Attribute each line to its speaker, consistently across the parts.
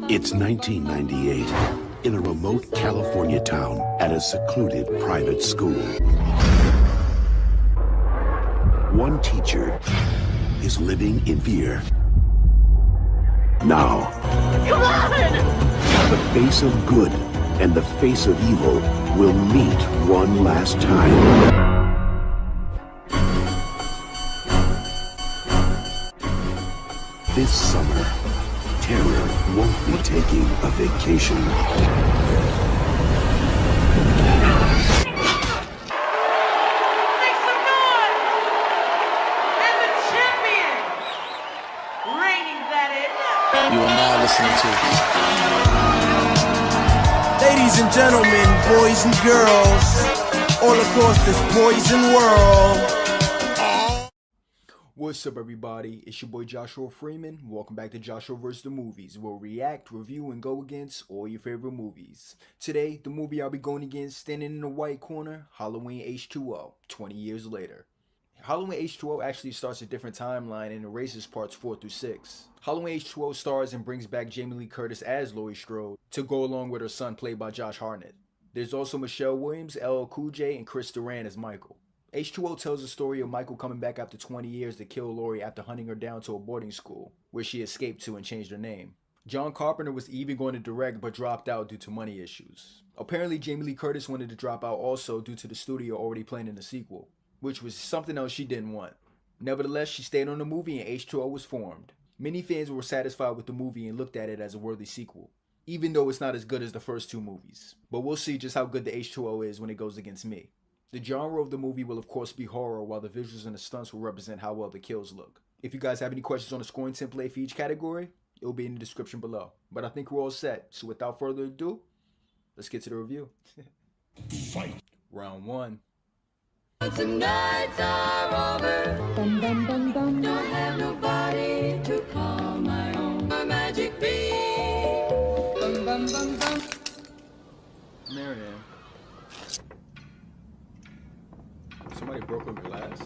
Speaker 1: It's 1998 in a remote California town at a secluded private school. One teacher is living in fear. Now,
Speaker 2: come on!
Speaker 1: The face of good and the face of evil will meet one last time. This summer, terror won't be taking a vacation.
Speaker 2: Make some noise! And the champion, reigning that is.
Speaker 3: You are now listening to...
Speaker 4: Ladies and gentlemen, boys and girls, all across this poison world.
Speaker 5: What's up, everybody? It's your boy Joshua Freeman. Welcome back to Joshua vs. the Movies, where we react, review, and go against all your favorite movies. Today, the movie I'll be going against, standing in the white corner, Halloween H20, 20 years later. Halloween H20 actually starts a different timeline and erases parts 4 through 6. Halloween H20 stars and brings back Jamie Lee Curtis as Laurie Strode to go along with her son played by Josh Hartnett. There's also Michelle Williams, LL Cool J, and Chris Duran as Michael. H20 tells the story of Michael coming back after 20 years to kill Laurie after hunting her down to a boarding school, where she escaped to and changed her name. John Carpenter was even going to direct but dropped out due to money issues. Apparently Jamie Lee Curtis wanted to drop out also due to the studio already planning the sequel, which was something else she didn't want. Nevertheless, she stayed on the movie and H20 was formed. Many fans were satisfied with the movie and looked at it as a worthy sequel, even though it's not as good as the first two movies. But we'll see just how good the H20 is when it goes against me. The genre of the movie will of course be horror, while the visuals and the stunts will represent how well the kills look. If you guys have any questions on the scoring template for each category, it will be in the description below. But I think we're all set, so without further ado, let's get to the review. Fight! Round 1.
Speaker 2: The nights are over. Bum, bum, bum, bum. Don't have nobody to call my own. My magic beat. Bum, bum, bum, bum.
Speaker 5: Marianne. Somebody broke her glass.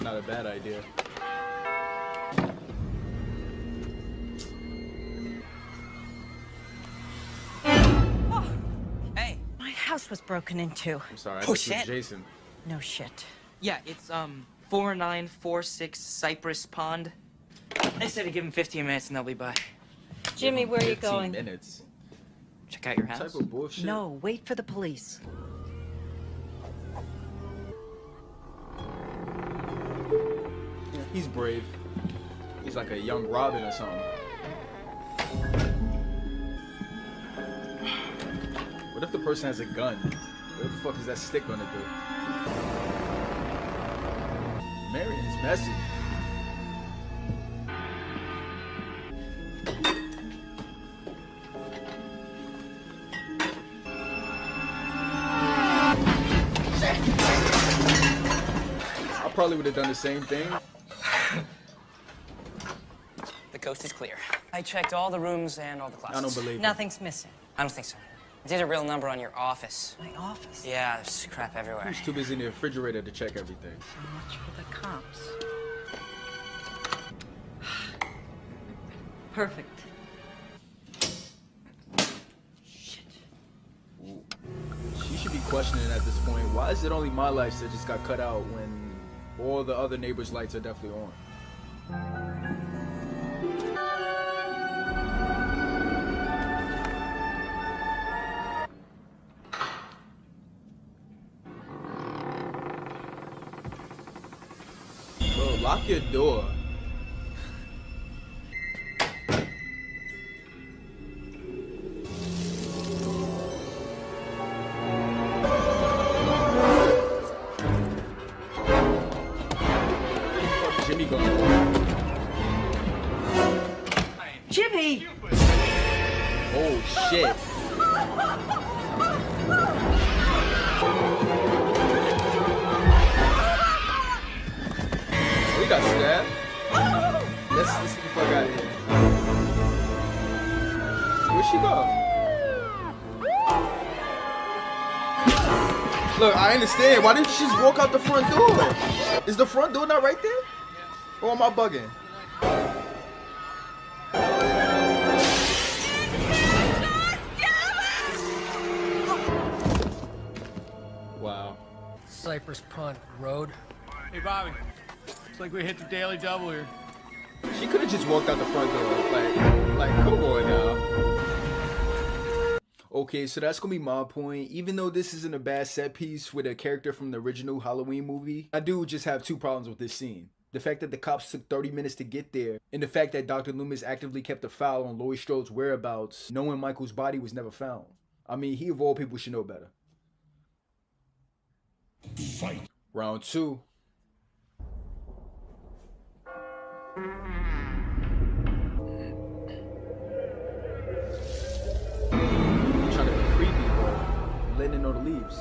Speaker 5: Not a bad idea.
Speaker 6: Oh. Hey, my house was broken into.
Speaker 5: I'm sorry, I think it was Jason.
Speaker 6: No shit.
Speaker 7: Yeah, it's 4946 Cypress Pond. I said to give them 15 minutes and they'll be by.
Speaker 6: Jimmy, where are you
Speaker 5: 15
Speaker 6: going?
Speaker 5: minutes.
Speaker 7: Check out your
Speaker 5: What
Speaker 7: house.
Speaker 5: type of bullshit?
Speaker 6: No, wait for the police.
Speaker 5: Yeah, he's brave. He's like a young Robin or something. What if the person has a gun? What the fuck is that stick gonna do? Marion's messy. I probably would have done the same thing.
Speaker 7: The coast is clear. I checked all the rooms and all the closets.
Speaker 5: I don't believe it.
Speaker 6: Nothing's missing.
Speaker 7: I don't think so. I did a real number on your office.
Speaker 6: My office?
Speaker 7: Yeah, there's crap everywhere.
Speaker 5: He's too busy in the refrigerator to check everything.
Speaker 6: So much for the cops. Perfect. Shit.
Speaker 5: She should be questioning at this point, why is it only my lights that just got cut out when all the other neighbors' lights are definitely on? Bro, lock your door. Jimmy going.
Speaker 6: Jimmy!
Speaker 5: Oh shit. We got stabbed. Let's get the fuck out of here. Where'd she go? Look, I understand. Why didn't you just walk out the front door? Is the front door not right there? Or am I bugging? Wow.
Speaker 3: Cypress Pond Road. Hey, Bobby. Looks like we hit the daily double here.
Speaker 5: She could have just walked out the front door. Like, come on now. Okay, so that's gonna be my point. Even though this isn't a bad set piece with a character from the original Halloween movie, I do just have two problems with this scene. The fact that the cops took 30 minutes to get there, and the fact that Dr. Loomis actively kept a file on Laurie Strode's whereabouts, knowing Michael's body was never found. I mean, he of all people should know better.
Speaker 1: Fight.
Speaker 5: Round 2. Trying to be creepy, but letting it know the leaves.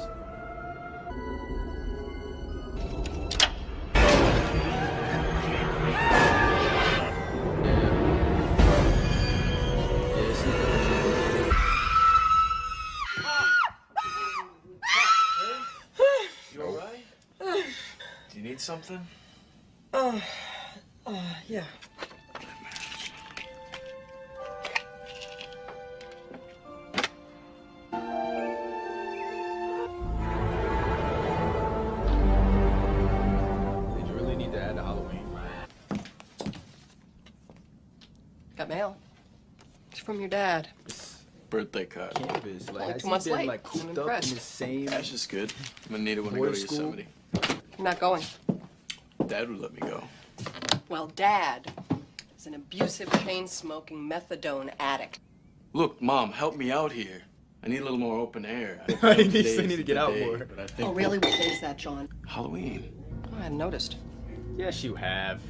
Speaker 8: You alright? Do you need something?
Speaker 3: Yeah.
Speaker 5: Did you really need to add a Halloween?
Speaker 9: Got mail. It's from your dad.
Speaker 8: Birthday card.
Speaker 5: Campus, like,
Speaker 9: Only
Speaker 5: has
Speaker 9: 2
Speaker 5: he
Speaker 9: months
Speaker 5: been
Speaker 9: late.
Speaker 5: like
Speaker 9: I'm
Speaker 5: cooped up in
Speaker 9: impressed.
Speaker 5: the same?
Speaker 8: That's just good. I'm gonna need it when I go to
Speaker 5: Boarding school?
Speaker 8: Yosemite.
Speaker 9: You're not going.
Speaker 8: Dad would let me go.
Speaker 9: Well, Dad is an abusive, chain-smoking, methadone addict.
Speaker 8: Look, Mom, help me out here. I need a little more open air.
Speaker 5: He needs to get out more.
Speaker 8: But I think
Speaker 9: Oh, really? What day is that, John?
Speaker 8: Halloween.
Speaker 9: Oh, I hadn't noticed.
Speaker 5: Yes, you have.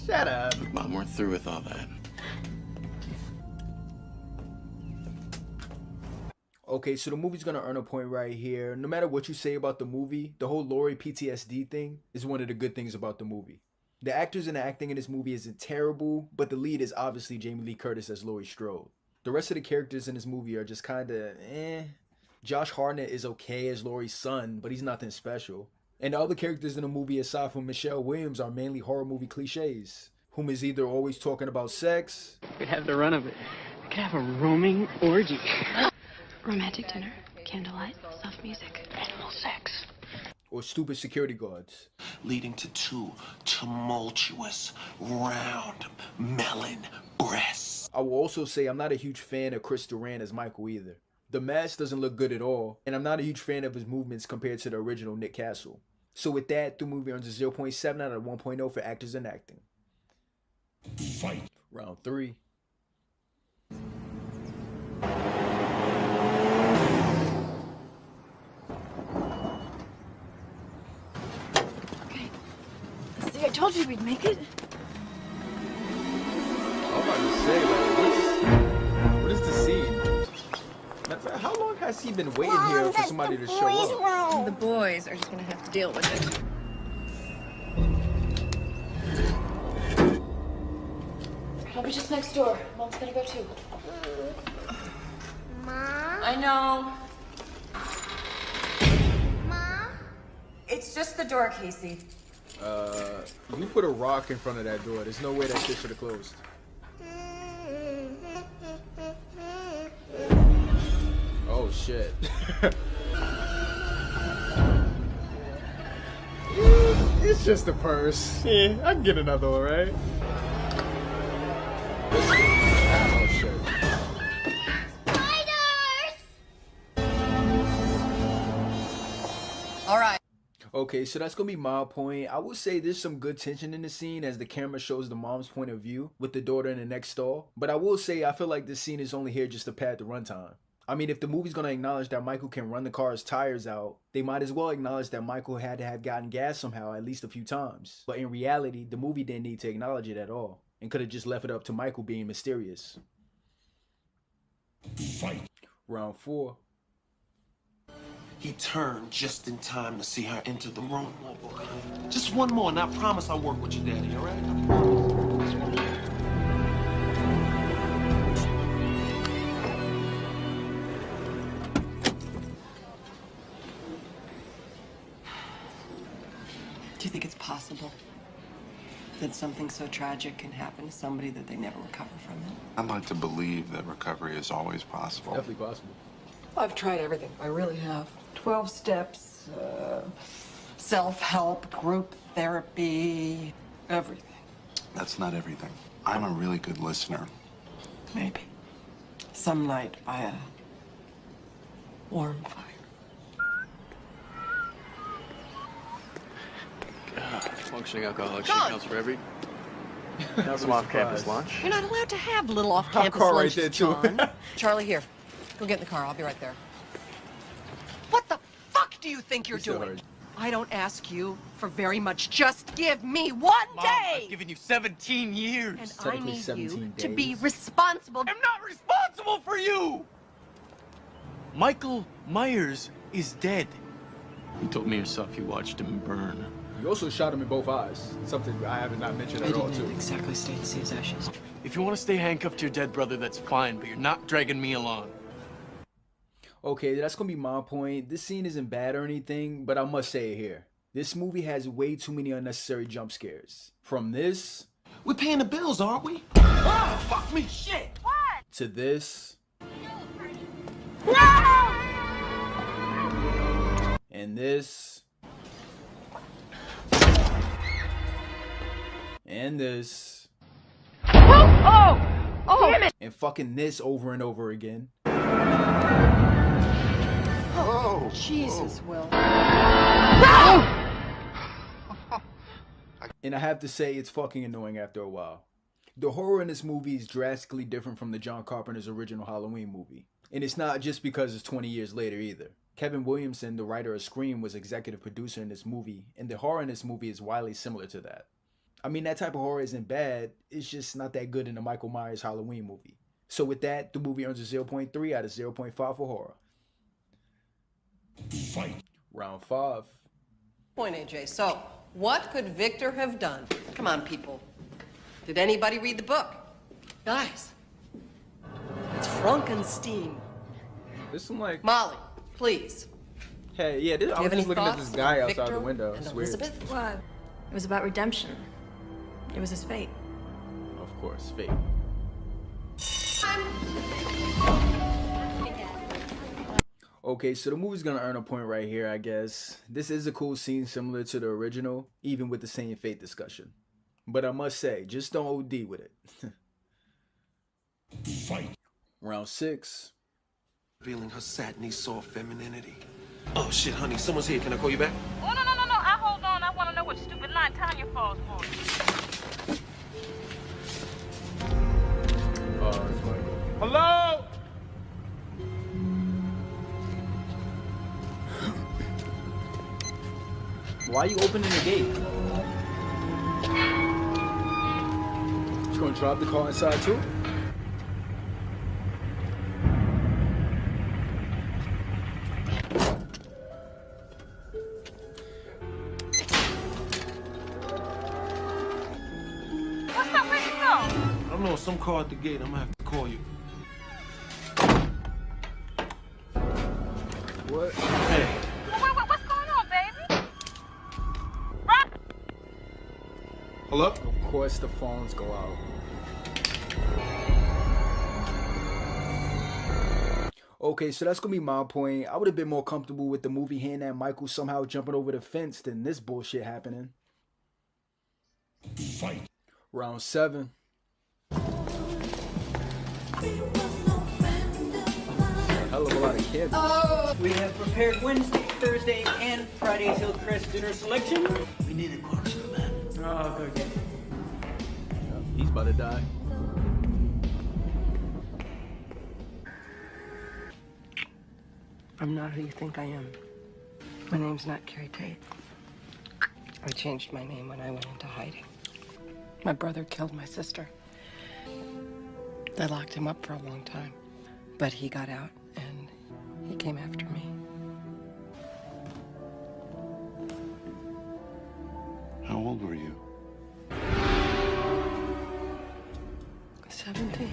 Speaker 5: Shut up.
Speaker 8: Mom, we're through with all that.
Speaker 5: Okay, so the movie's gonna earn a point right here. No matter what you say about the movie, the whole Laurie PTSD thing is one of the good things about the movie. The actors and the acting in this movie isn't terrible, but the lead is obviously Jamie Lee Curtis as Laurie Strode. The rest of the characters in this movie are just kinda eh. Josh Hartnett is okay as Laurie's son, but he's nothing special. And the other characters in the movie aside from Michelle Williams are mainly horror movie cliches, whom is either always talking about sex,
Speaker 10: We'd have the run of it. We could have a roaming orgy.
Speaker 11: Romantic dinner, candlelight, soft music, animal sex.
Speaker 5: or stupid security guards.
Speaker 12: Leading to 2 tumultuous, round, melon breasts.
Speaker 5: I will also say I'm not a huge fan of Chris Duran as Michael either. The mask doesn't look good at all, and I'm not a huge fan of his movements compared to the original Nick Castle. So with that, the movie earns a 0.7 out of 1.0 for actors and acting.
Speaker 1: Fight.
Speaker 5: Round 3.
Speaker 11: Okay. See, I told you we'd make it.
Speaker 5: I'm about to say, like, what is the scene? Matter of fact, how long has he been waiting here for somebody to show up?
Speaker 11: The boys are just gonna have to deal with it. I'll be just next door. Mom's gonna go too.
Speaker 6: Mom? I know.
Speaker 11: Mom?
Speaker 6: It's just the door, Casey.
Speaker 5: You put a rock in front of that door. There's no way that shit should have closed. Oh shit. It's just a purse. Yeah, I can get another one, right? Oh shit.
Speaker 9: All right.
Speaker 5: Okay, so that's gonna be my point. I would say there's some good tension in the scene as the camera shows the mom's point of view with the daughter in the next stall. But I will say I feel like this scene is only here just to pad the runtime. I mean, if the movie's gonna acknowledge that Michael can run the car's tires out, they might as well acknowledge that Michael had to have gotten gas somehow at least a few times. But in reality, the movie didn't need to acknowledge it at all and could have just left it up to Michael being mysterious.
Speaker 1: Fight.
Speaker 5: Round 4.
Speaker 12: He turned just in time to see her enter the room. Just one more, and I promise I'll work with your daddy, all right? I promise. Just one more.
Speaker 9: Do you think it's possible that something so tragic can happen to somebody that they never recover from it?
Speaker 13: I'd like to believe that recovery is always possible.
Speaker 5: Definitely possible.
Speaker 9: I've tried everything. I really have. 12 steps, self-help, group therapy, everything.
Speaker 13: That's not everything. I'm a really good listener.
Speaker 9: Maybe. Some night by a warm fire.
Speaker 8: Functioning alcoholic
Speaker 9: John!
Speaker 8: counts for every
Speaker 5: Some
Speaker 8: off-campus lunch.
Speaker 9: You're not allowed to have little off-campus
Speaker 5: car right
Speaker 9: lunches,
Speaker 5: there, too.
Speaker 9: John. Charlie, here. Go get in the car. I'll be right there. What the fuck do you think you're
Speaker 5: still
Speaker 9: doing?
Speaker 5: heard.
Speaker 9: I don't ask you for very much. Just give me one
Speaker 7: Mom,
Speaker 9: day!
Speaker 7: I've given you 17 years.
Speaker 9: And I
Speaker 5: Technically
Speaker 9: need
Speaker 5: 17
Speaker 9: you to be
Speaker 5: days.
Speaker 9: responsible.
Speaker 7: I'm not responsible for you! Michael Myers is dead.
Speaker 8: You told me yourself you watched him burn.
Speaker 5: You also shot him in both eyes. Something I haven't not mentioned
Speaker 9: I
Speaker 5: at all,
Speaker 9: didn't
Speaker 5: too.
Speaker 9: exactly stay to see his ashes.
Speaker 8: If you want to stay handcuffed to your dead brother, that's fine, but you're not dragging me along.
Speaker 5: Okay, that's gonna be my point. This scene isn't bad or anything, but I must say it here. This movie has way too many unnecessary jump scares. From this
Speaker 12: We're paying the bills, aren't we? Ah, fuck me, shit!
Speaker 5: to this. And this. And this.
Speaker 2: Oh! Damn it!
Speaker 5: And fucking this over and over again.
Speaker 12: Oh,
Speaker 9: Jesus, Will.
Speaker 5: And I have to say, it's fucking annoying after a while. The horror in this movie is drastically different from the John Carpenter's original Halloween movie. And it's not just because it's 20 years later either. Kevin Williamson, the writer of Scream, was executive producer in this movie, and the horror in this movie is widely similar to that. I mean, that type of horror isn't bad, it's just not that good in the Michael Myers Halloween movie. So with that, the movie earns a 0.3 out of 0.5 for horror.
Speaker 1: Fight.
Speaker 5: Round 5.
Speaker 9: Point, AJ. So, what could Victor have done? Come on, people. Did anybody read the book? Guys, it's Frankenstein.
Speaker 5: This is like...
Speaker 9: Molly, please.
Speaker 5: Hey, yeah, this, I was just looking at this guy outside the window. It's weird.
Speaker 9: Elizabeth?
Speaker 11: What? It was about redemption. It was his fate.
Speaker 5: Of course, fate. Okay, so the movie's gonna earn a point right here, I guess. This is a cool scene similar to the original, even with the same fate discussion. But I must say, just don't OD with it.
Speaker 1: Fight.
Speaker 5: Round 6.
Speaker 12: Feeling her satiny, soft femininity. Oh shit, honey, someone's here. Can I call you back?
Speaker 2: Oh, no. I hold on. I want to know what stupid line Tanya falls for.
Speaker 5: Oh, it's like...
Speaker 3: Hello?
Speaker 5: Why are you opening the gate? You gonna drop the car inside too?
Speaker 2: What's up? Where'd you go?
Speaker 12: I don't know, some car at the gate. I'm gonna have to call you.
Speaker 5: What?
Speaker 12: Hey.
Speaker 2: What's going on, baby? Rock.
Speaker 12: Hello?
Speaker 5: Of course the phones go out. Okay, so that's gonna be my point. I would have been more comfortable with the movie hearing that Michael somehow jumping over the fence than this bullshit happening.
Speaker 1: Fight.
Speaker 5: Round 7. Hell of a lot of kids.
Speaker 14: We have prepared Wednesday, Thursday, and Friday's Hillcrest dinner selection.
Speaker 12: We need a corpse for the man.
Speaker 14: Oh, go get it.
Speaker 5: He's about to die.
Speaker 9: I'm not who you think I am. My name's not Carrie Tate. I changed my name when I went into hiding. My brother killed my sister. They locked him up for a long time. But he got out and he came after me.
Speaker 13: How old were you?
Speaker 9: 17.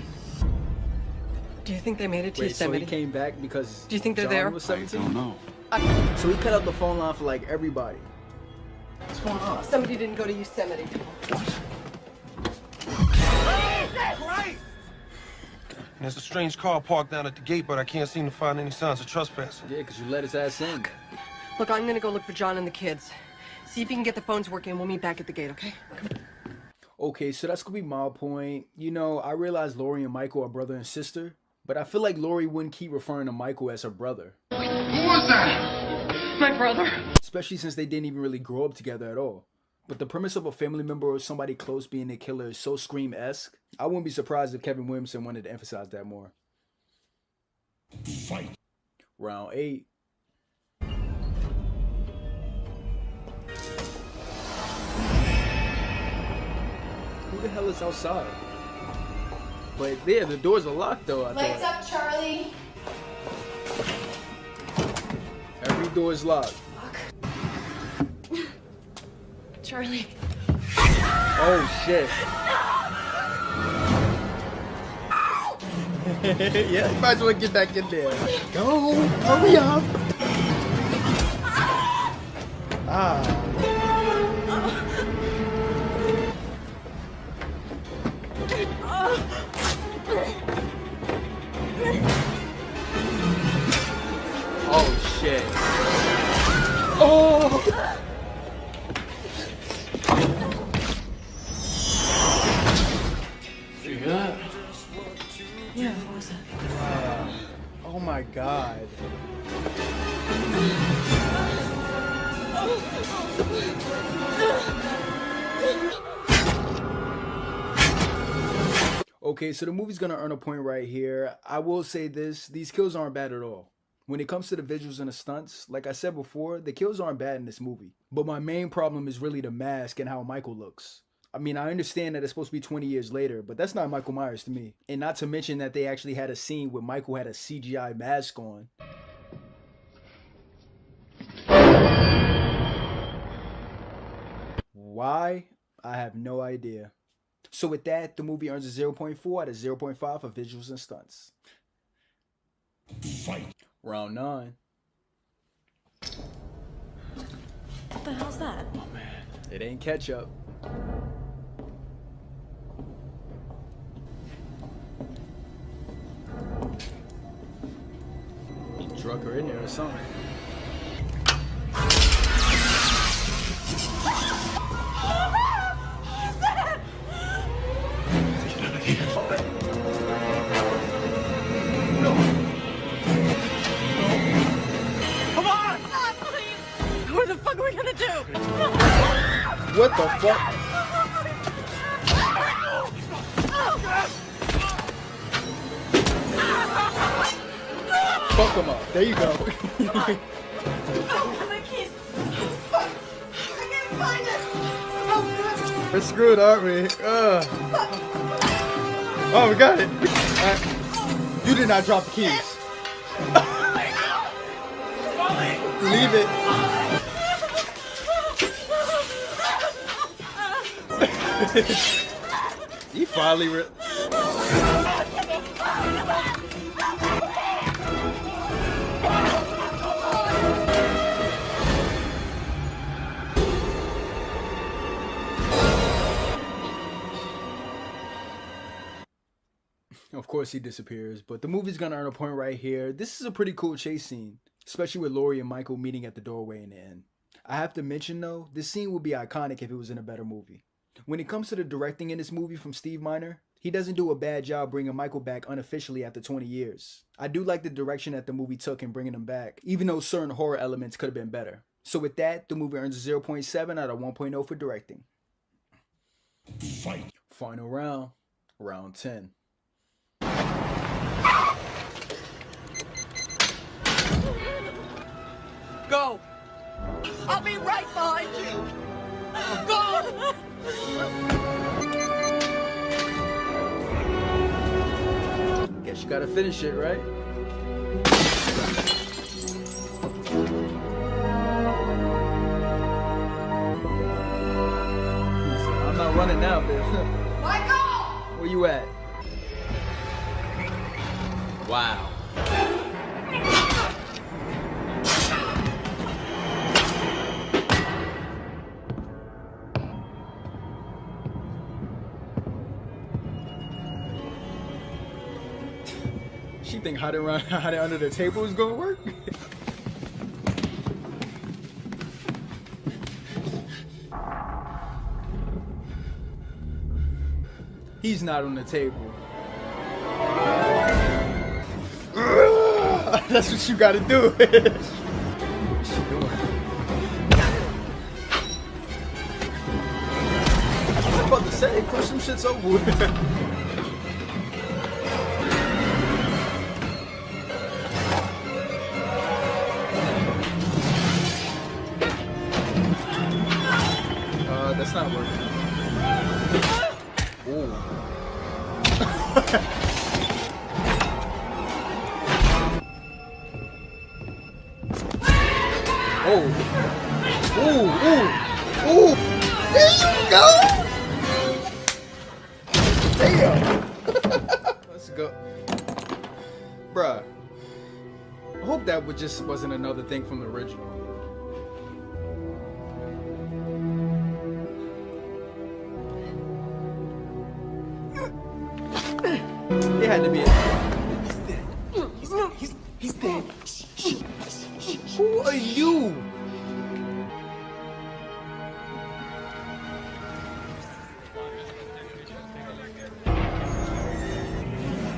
Speaker 9: Do you think they made it to
Speaker 5: Wait, so
Speaker 9: Yosemite?
Speaker 5: he came back because
Speaker 9: Do you think they're
Speaker 5: John
Speaker 9: there?
Speaker 5: was 17?
Speaker 13: I don't know.
Speaker 5: So he cut out the phone line for like everybody.
Speaker 9: What's going on? Somebody didn't go to Yosemite.
Speaker 12: And there's a strange car parked down at the gate, but I can't seem to find any signs of trespassing.
Speaker 5: Yeah, because you let his ass in.
Speaker 9: Look, I'm gonna go look for John and the kids. See if you can get the phones working. We'll meet back at the gate, okay?
Speaker 5: Okay, so that's gonna be my point. You know, I realize Laurie and Michael are brother and sister, but I feel like Laurie wouldn't keep referring to Michael as her brother.
Speaker 10: Who was that?
Speaker 9: My brother.
Speaker 5: Especially since they didn't even really grow up together at all. But the premise of a family member or somebody close being a killer is so Scream-esque. I wouldn't be surprised if Kevin Williamson wanted to emphasize that more.
Speaker 1: Fight.
Speaker 5: Round 8. Who the hell is outside? But yeah, the doors are locked though.
Speaker 11: Lights up, Charlie.
Speaker 5: Every door is locked.
Speaker 11: Charlie.
Speaker 5: Oh shit. Yeah, you might as well get back in there. Go, hurry up. Ah. Oh shit. Oh.
Speaker 8: You hear that?
Speaker 9: Yeah, what was that?
Speaker 5: Oh my god. Okay, so the movie's gonna earn a point right here. I will say this, these kills aren't bad at all. When it comes to the visuals and the stunts, like I said before, the kills aren't bad in this movie. But my main problem is really the mask and how Michael looks. I mean, I understand that it's supposed to be 20 years later, but that's not Michael Myers to me. And not to mention that they actually had a scene where Michael had a CGI mask on. Why? I have no idea. So with that, the movie earns a 0.4 out of 0.5 for visuals and stunts.
Speaker 1: Fight.
Speaker 5: Round 9.
Speaker 11: What the hell's that?
Speaker 5: Oh man, it ain't ketchup. Drug her in there or something.
Speaker 9: Come on! What the fuck are we gonna do?
Speaker 5: What the fuck? Fuck him up. There you go.
Speaker 9: My keys. Fuck. I can't find it. Oh,
Speaker 5: We're screwed, aren't we? Oh, we got it. You did not drop the keys. Leave it. He finally Of course he disappears, but the movie's gonna earn a point right here. This is a pretty cool chase scene, especially with Laurie and Michael meeting at the doorway in the end. I have to mention though, this scene would be iconic if it was in a better movie. When it comes to the directing in this movie from Steve Miner, he doesn't do a bad job bringing Michael back unofficially after 20 years. I do like the direction that the movie took in bringing him back, even though certain horror elements could have been better. So with that, the movie earns a 0.7 out of 1.0 for directing.
Speaker 1: Fight.
Speaker 5: Final round, round 10.
Speaker 9: go! I'll be right behind you! Go!
Speaker 5: Guess you gotta finish it, right? I'm not running now, bitch.
Speaker 9: Michael!
Speaker 5: Where you at? Wow. think hiding under the table is gonna work? He's not on the table. That's what you gotta do. What's she doing? That's what I'm about to say. Push some shits over with. That's not working. Ooh. Oh. Ooh, ooh, ooh. There you go. Damn. Let's go. Bruh. I hope that just wasn't another thing from the original. It had to be a...
Speaker 12: He's dead.
Speaker 5: Who are you?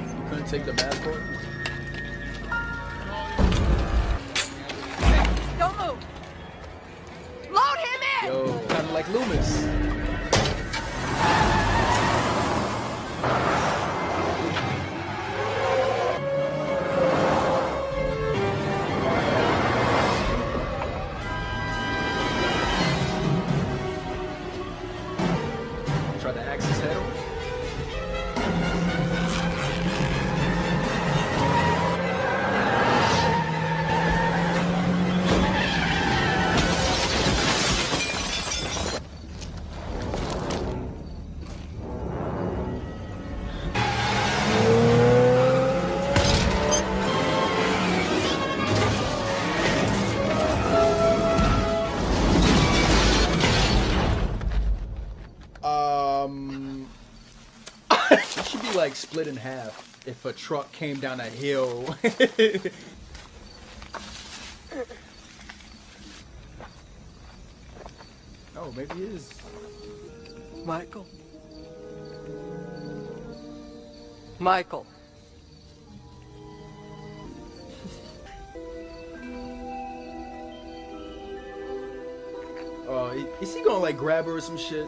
Speaker 5: You couldn't take the mask off?
Speaker 6: Don't move. Load him in.
Speaker 5: Yo, kind of like Loomis. Try to axe his head off. It should be like split in half if a truck came down a hill. Oh, maybe it is.
Speaker 9: Michael. Michael.
Speaker 5: Oh, is he gonna like grab her or some shit?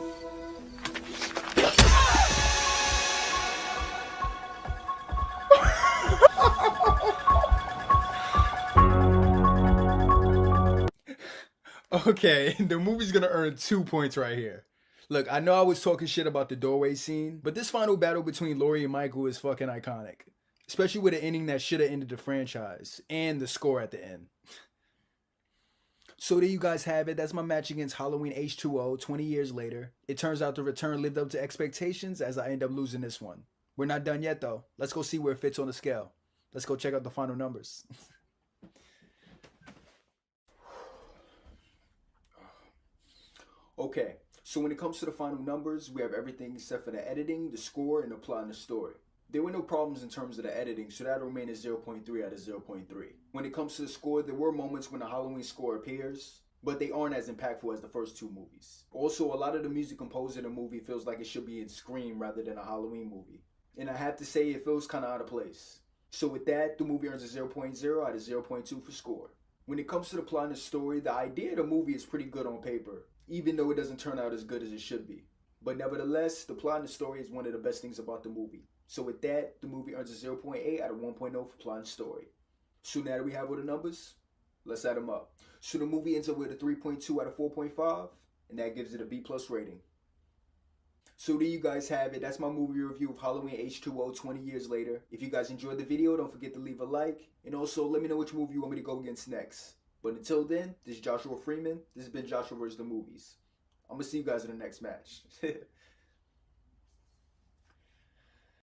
Speaker 5: Okay, the movie's gonna earn 2 points right here. Look, I know I was talking shit about the doorway scene, but this final battle between Laurie and Michael is fucking iconic. Especially with an ending that should have ended the franchise, and the score at the end. So there you guys have it. That's my match against Halloween H20 20 years later. It turns out the return lived up to expectations as I end up losing this one. We're not done yet though. Let's go see where it fits on the scale. Let's go check out the final numbers. Okay, so when it comes to the final numbers, we have everything except for the editing, the score, and the plot and the story. There were no problems in terms of the editing, so that'll remain at 0.3 out of 0.3. When it comes to the score, there were moments when the Halloween score appears, but they aren't as impactful as the first two movies. Also, a lot of the music composed in the movie feels like it should be in Scream rather than a Halloween movie. And I have to say, it feels kind of out of place. So with that, the movie earns a 0.0 out of 0.2 for score. When it comes to the plot and the story, the idea of the movie is pretty good on paper, even though it doesn't turn out as good as it should be. But nevertheless, the plot and the story is one of the best things about the movie. So with that, the movie earns a 0.8 out of 1.0 for plot and story. So now that we have all the numbers, let's add them up. So the movie ends up with a 3.2 out of 4.5, and that gives it a B+ rating. So there you guys have it. That's my movie review of Halloween H20 20 years later. If you guys enjoyed the video, don't forget to leave a like. And also, let me know which movie you want me to go against next. But until then, this is Joshua Freeman. This has been Joshua vs. the Movies. I'm going to see you guys in the next match.